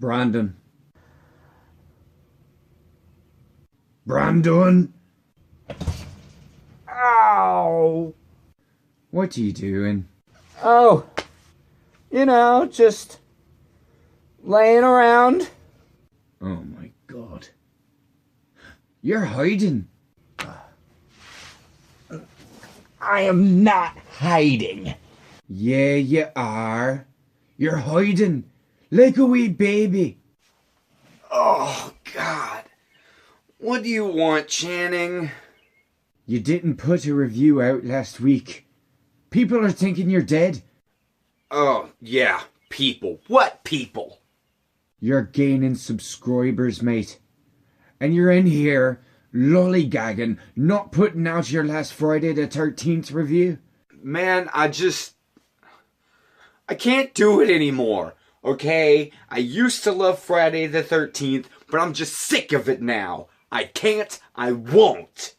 Brandon. Brandon! Ow! What are you doing? Oh, just laying around. Oh my god. You're hiding. I am not hiding. Yeah, you are. You're hiding. Like a wee baby. Oh, God. What do you want, Channing? You didn't put a review out last week. People are thinking you're dead. Oh, yeah, people. What people? You're gaining subscribers, mate. And you're in here lollygagging, not putting out your last Friday the 13th review. Man, I can't do it anymore, okay? I used to love Friday the 13th, but I'm just sick of it now. I can't, I won't.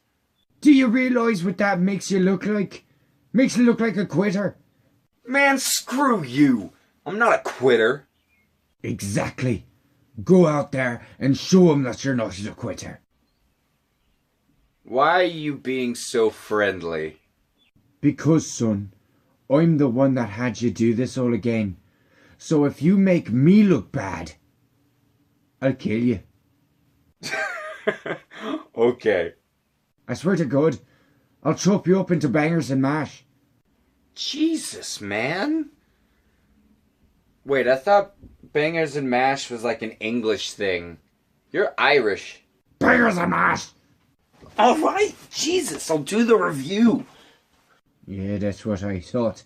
Do you realise what that makes you look like? Makes you look like a quitter. Man, screw you. I'm not a quitter. Exactly. Go out there and show 'em that you're not a quitter. Why are you being so friendly? Because, son, I'm the one that had you do this all again. So if you make me look bad, I'll kill you. Okay. I swear to God, I'll chop you up into bangers and mash. Jesus, man. Wait, I thought bangers and mash was like an English thing. You're Irish. Bangers and mash! Alright, Jesus, I'll do the review. Yeah, that's what I thought.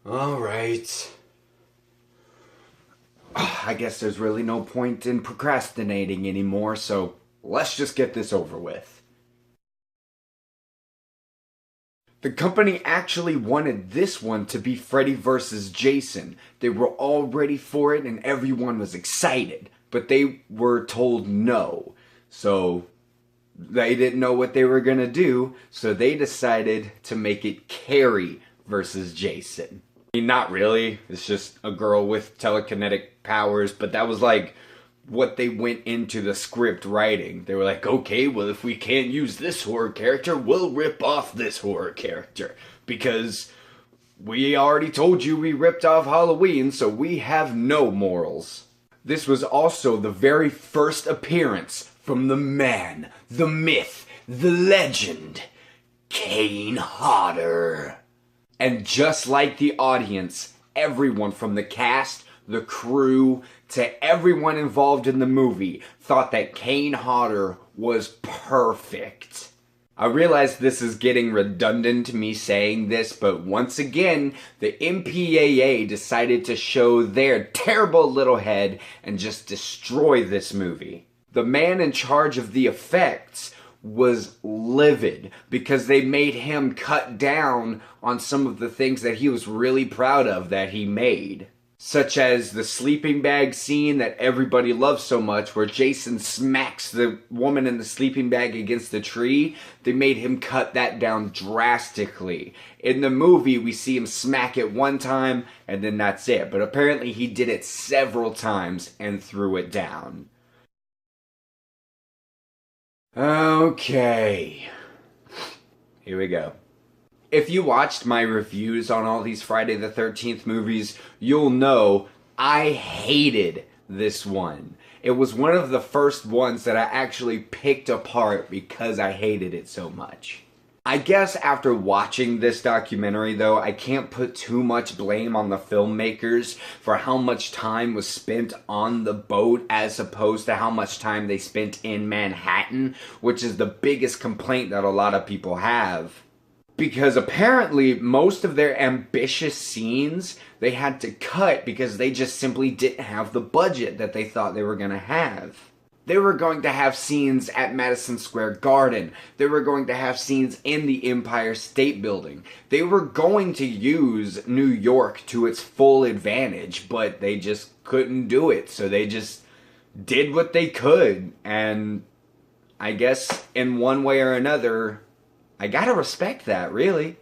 Alright. I guess there's really no point in procrastinating anymore, so let's just get this over with. The company actually wanted this one to be Freddy vs. Jason. They were all ready for it and everyone was excited, but they were told no. So they didn't know what they were gonna do, so they decided to make it Carrie vs. Jason. I mean, not really. It's just a girl with telekinetic powers, but that was like what they went into the script writing. They were like, okay, well, if we can't use this horror character, we'll rip off this horror character. Because we already told you we ripped off Halloween, so we have no morals. This was also the very first appearance from the man, the myth, the legend, Kane Hodder. And just like the audience, everyone from the cast, the crew, to everyone involved in the movie thought that Kane Hodder was perfect. I realize this is getting redundant to me saying this, but once again, the MPAA decided to show their terrible little head and just destroy this movie. The man in charge of the effects was livid because they made him cut down on some of the things that he was really proud of that he made. Such as the sleeping bag scene that everybody loves so much where Jason smacks the woman in the sleeping bag against the tree. They made him cut that down drastically. In the movie, we see him smack it one time and then that's it. But apparently he did it several times and threw it down. Okay. Here we go. If you watched my reviews on all these Friday the 13th movies, you'll know I hated this one. It was one of the first ones that I actually picked apart because I hated it so much. I guess after watching this documentary though, I can't put too much blame on the filmmakers for how much time was spent on the boat as opposed to how much time they spent in Manhattan, which is the biggest complaint that a lot of people have. Because apparently most of their ambitious scenes they had to cut because they just simply didn't have the budget that they thought they were going to have. They were going to have scenes at Madison Square Garden. They were going to have scenes in the Empire State Building. They were going to use New York to its full advantage, but they just couldn't do it. So they just did what they could. And I guess in one way or another, I gotta respect that, really.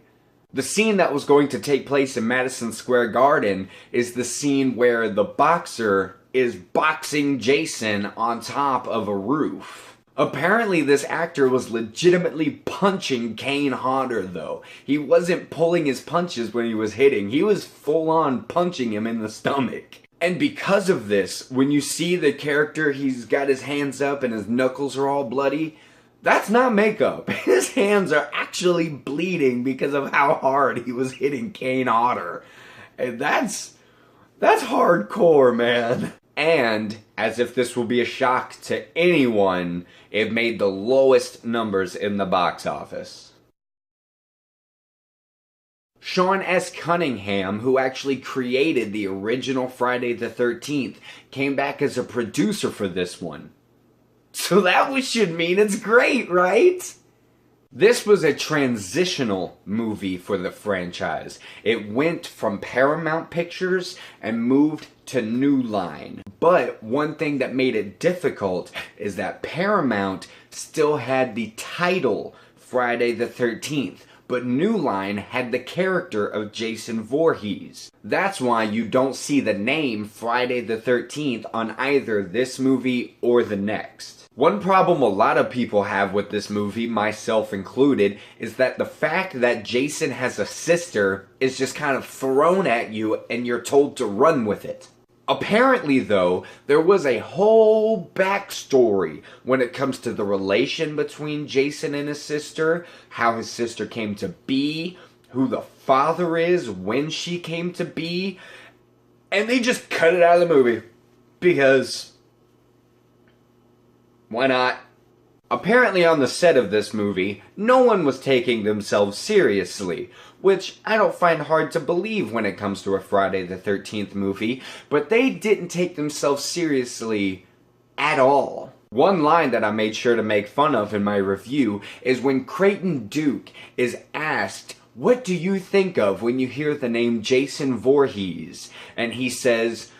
The scene that was going to take place in Madison Square Garden is the scene where the boxer is boxing Jason on top of a roof. Apparently this actor was legitimately punching Kane Hodder though. He wasn't pulling his punches when he was hitting. He was full on punching him in the stomach. And because of this, when you see the character, he's got his hands up and his knuckles are all bloody, that's not makeup. His hands are actually bleeding because of how hard he was hitting Kane Hodder. And that's hardcore, man. And, as if this will be a shock to anyone, it made the lowest numbers in the box office. Sean S. Cunningham, who actually created the original Friday the 13th, came back as a producer for this one. So that should mean it's great, right? This was a transitional movie for the franchise. It went from Paramount Pictures and moved to New Line. But one thing that made it difficult is that Paramount still had the title Friday the 13th. But New Line had the character of Jason Voorhees. That's why you don't see the name Friday the 13th on either this movie or the next. One problem a lot of people have with this movie, myself included, is that the fact that Jason has a sister is just kind of thrown at you and you're told to run with it. Apparently, though, there was a whole backstory when it comes to the relation between Jason and his sister, how his sister came to be, who the father is, when she came to be, and they just cut it out of the movie. Because, why not? Apparently on the set of this movie, no one was taking themselves seriously, which I don't find hard to believe when it comes to a Friday the 13th movie, but they didn't take themselves seriously at all. One line that I made sure to make fun of in my review is when Creighton Duke is asked, "What do you think of when you hear the name Jason Voorhees?" And he says,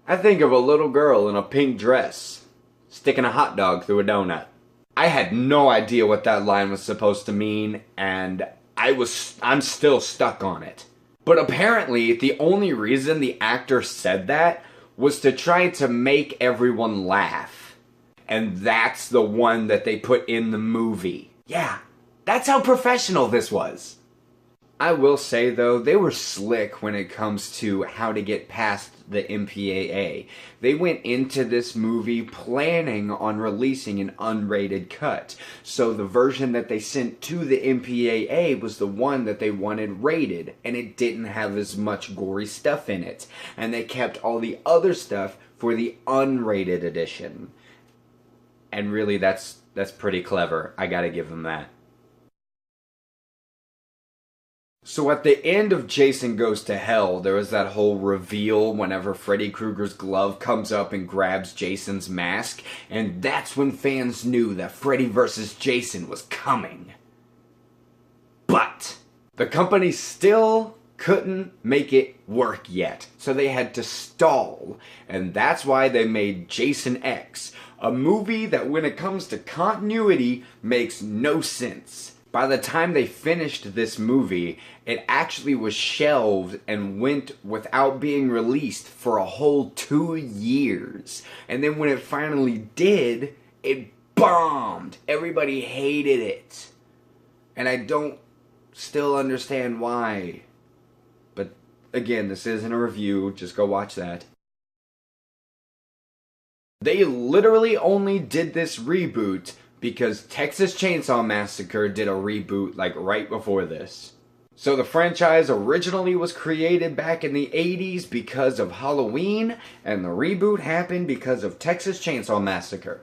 "I think of a little girl in a pink dress, sticking a hot dog through a donut." I had no idea what that line was supposed to mean, and I'm still stuck on it. But apparently, the only reason the actor said that was to try to make everyone laugh. And that's the one that they put in the movie. Yeah, that's how professional this was. I will say though, they were slick when it comes to how to get past the MPAA. They went into this movie planning on releasing an unrated cut. So the version that they sent to the MPAA was the one that they wanted rated, and it didn't have as much gory stuff in it. And they kept all the other stuff for the unrated edition. And really, that's pretty clever. I gotta give them that. So at the end of Jason Goes to Hell, there was that whole reveal whenever Freddy Krueger's glove comes up and grabs Jason's mask, and that's when fans knew that Freddy vs. Jason was coming. But the company still couldn't make it work yet, so they had to stall, and that's why they made Jason X, a movie that when it comes to continuity makes no sense. By the time they finished this movie, it actually was shelved and went without being released for a whole 2 years. And then when it finally did, it bombed. Everybody hated it. And I don't still understand why. But again, this isn't a review, just go watch that. They literally only did this reboot because Texas Chainsaw Massacre did a reboot like right before this. So the franchise originally was created back in the 80s because of Halloween, and the reboot happened because of Texas Chainsaw Massacre.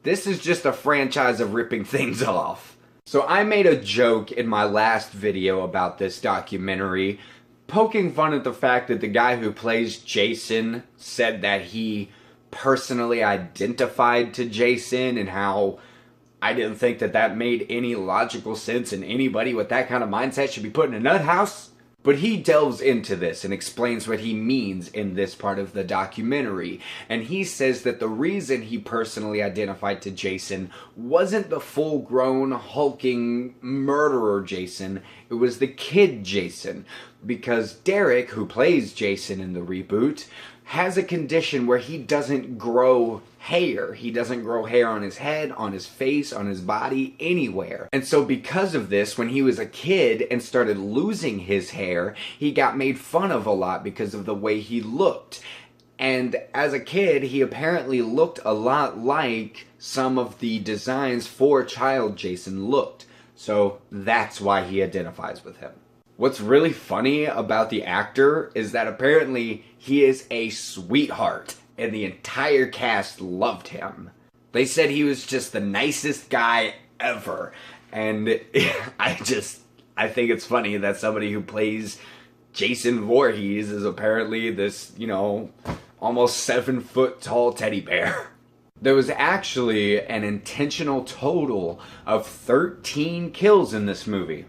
This is just a franchise of ripping things off. So I made a joke in my last video about this documentary, poking fun at the fact that the guy who plays Jason said that he personally identified to Jason, and how I didn't think that that made any logical sense, and anybody with that kind of mindset should be put in a nut house. But he delves into this and explains what he means in this part of the documentary. And he says that the reason he personally identified to Jason wasn't the full-grown, hulking murderer Jason. It was the kid Jason. Because Derek, who plays Jason in the reboot, has a condition where he doesn't grow hair. He doesn't grow hair on his head, on his face, on his body, anywhere. And so because of this, when he was a kid and started losing his hair, he got made fun of a lot because of the way he looked. And as a kid, he apparently looked a lot like some of the designs for child Jason looked. So that's why he identifies with him. What's really funny about the actor is that apparently he is a sweetheart and the entire cast loved him. They said he was just the nicest guy ever. And I think it's funny that somebody who plays Jason Voorhees is apparently this, almost 7 foot tall teddy bear. There was actually an intentional total of 13 kills in this movie.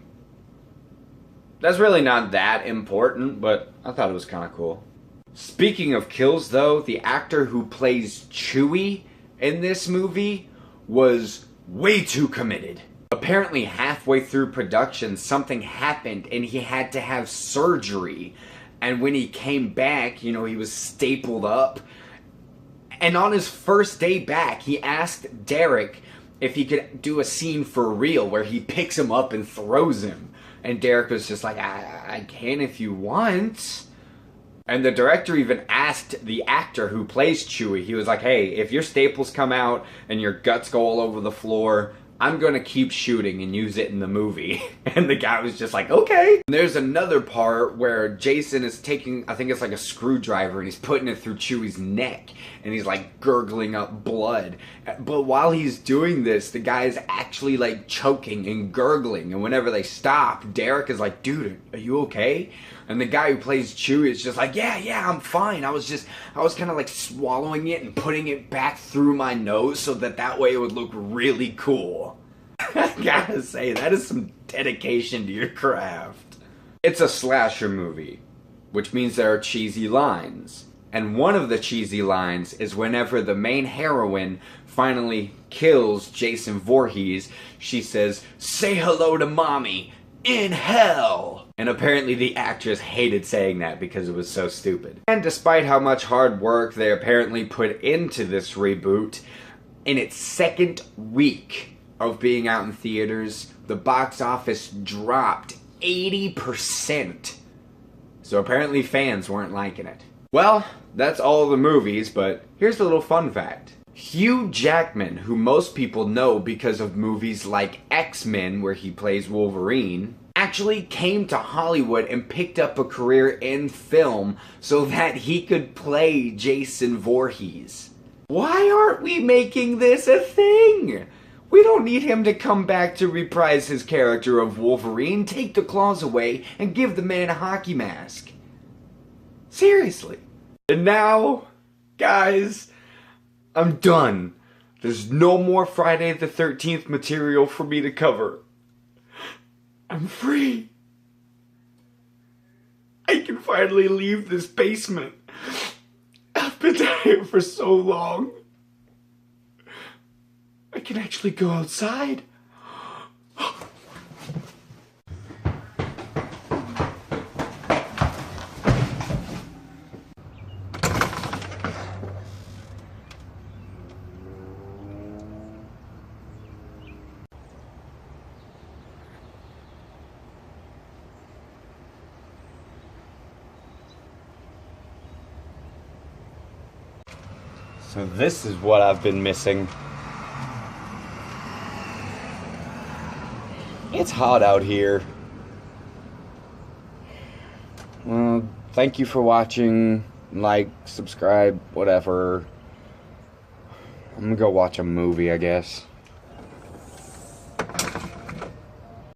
That's really not that important, but I thought it was kind of cool. Speaking of kills, though, the actor who plays Chewie in this movie was way too committed. Apparently, halfway through production, something happened and he had to have surgery. And when he came back, he was stapled up. And on his first day back, he asked Derek if he could do a scene for real where he picks him up and throws him. And Derek was just like, I can if you want. And the director even asked the actor who plays Chewie, he was like, hey, if your staples come out and your guts go all over the floor, I'm gonna keep shooting and use it in the movie. And the guy was just like, okay. And there's another part where Jason is taking, I think it's like a screwdriver, and he's putting it through Chewie's neck. And he's like gurgling up blood. But while he's doing this, the guy is actually like choking and gurgling. And whenever they stop, Derek is like, dude, are you okay? And the guy who plays Chewie is just like, yeah, I'm fine. I was kind of like swallowing it and putting it back through my nose so that way it would look really cool. I gotta say, that is some dedication to your craft. It's a slasher movie, which means there are cheesy lines. And one of the cheesy lines is whenever the main heroine finally kills Jason Voorhees, she says, say hello to mommy in hell. And apparently the actress hated saying that because it was so stupid. And despite how much hard work they apparently put into this reboot, in its second week of being out in theaters, the box office dropped 80%. So apparently fans weren't liking it. Well, that's all the movies, but here's a little fun fact. Hugh Jackman, who most people know because of movies like X-Men, where he plays Wolverine, actually came to Hollywood and picked up a career in film so that he could play Jason Voorhees. Why aren't we making this a thing? We don't need him to come back to reprise his character of Wolverine, take the claws away, and give the man a hockey mask. Seriously. And now, guys, I'm done. There's no more Friday the 13th material for me to cover. I'm free. I can finally leave this basement. I've been down here for so long. I can actually go outside. So this is what I've been missing. It's hot out here. Well, thank you for watching. Like, subscribe, whatever. I'm gonna go watch a movie, I guess.